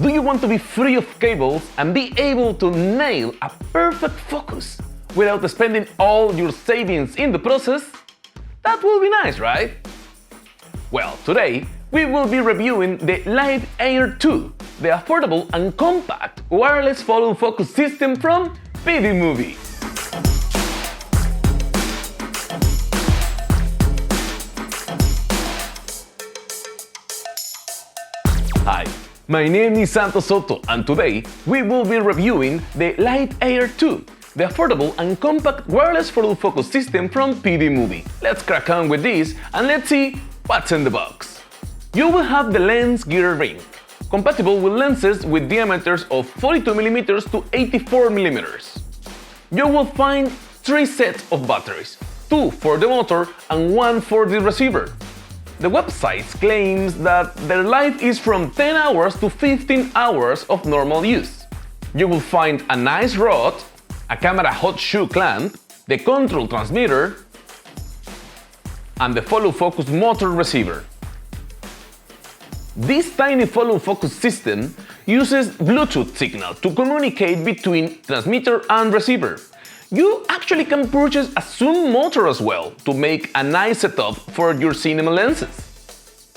Do you want to be free of cables and be able to nail a perfect focus without spending all your savings in the process? That will be nice, right? Well, today we will be reviewing the Light Air 2, the affordable and compact wireless follow focus system from PD Movie. Hi, my name is Santos Soto and today we will be reviewing the Light Air 2, the affordable and compact wireless follow focus system from PD Movie. Let's crack on with this and let's see what's in the box. You will have the lens gear ring, compatible with lenses with diameters of 42mm to 84mm. You will find 3 sets of batteries, 2 for the motor and 1 for the receiver. The website claims that their life is from 10 hours to 15 hours of normal use. You will find a nice rod, a camera hot shoe clamp, the control transmitter, and the follow focus motor receiver. This tiny follow focus system uses Bluetooth signal to communicate between transmitter and receiver. You actually can purchase a zoom motor as well to make a nice setup for your cinema lenses.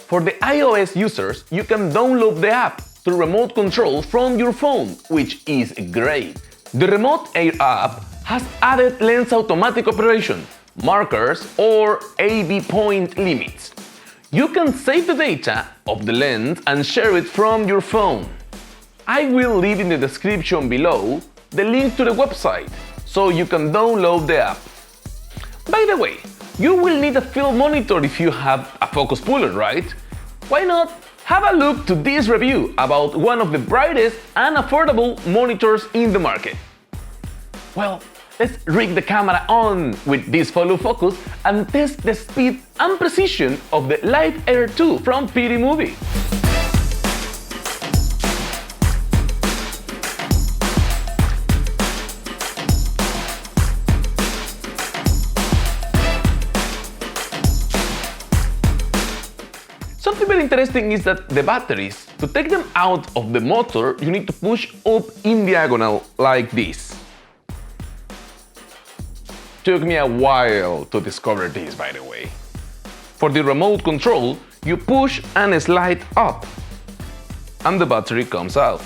For the iOS users, you can download the app to remote control from your phone, which is great. The Remote Air app has added lens automatic operation, markers or AV point limits. You can save the data of the lens and share it from your phone. I will leave in the description below the link to the website, so you can download the app. By the way, you will need a field monitor if you have a focus puller, right? Why not have a look to this review about one of the brightest and affordable monitors in the market. Well, let's rig the camera on with this follow focus and test the speed and precision of the Light Air 2 from PD Movie. Something very interesting is that the batteries, to take them out of the motor, you need to push up in diagonal like this. Took me a while to discover this, by the way. For the remote control, you push and slide up, and the battery comes out.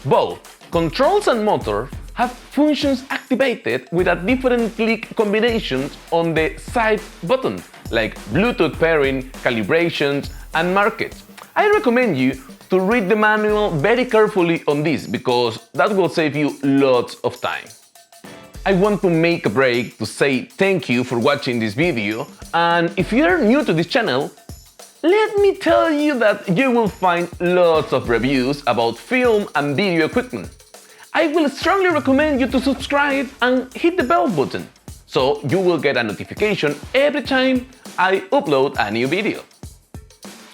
Both controls and motor have functions activated with a different click combinations on the side button, like Bluetooth pairing, calibrations, and markets. I recommend you to read the manual very carefully on this because that will save you lots of time. I want to make a break to say thank you for watching this video, and if you're new to this channel, let me tell you that you will find lots of reviews about film and video equipment. I will strongly recommend you to subscribe and hit the bell button, so you will get a notification every time I upload a new video.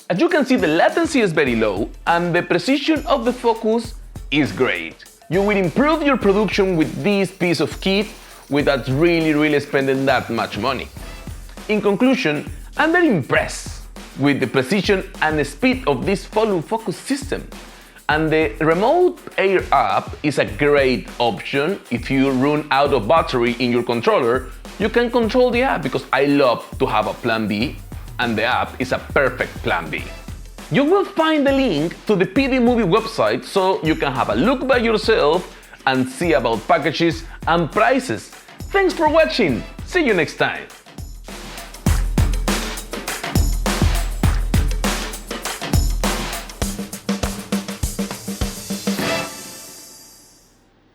As you can see, the latency is very low and the precision of the focus is great. You will improve your production with this piece of kit without really spending that much money. In conclusion, I'm very impressed with the precision and the speed of this follow focus system. And the Remote Air app is a great option. If you run out of battery in your controller, you can control the app because I love to have a plan B, and the app is a perfect plan B. You will find the link to the PD Movie website so you can have a look by yourself and see about packages and prices. Thanks for watching. See you next time.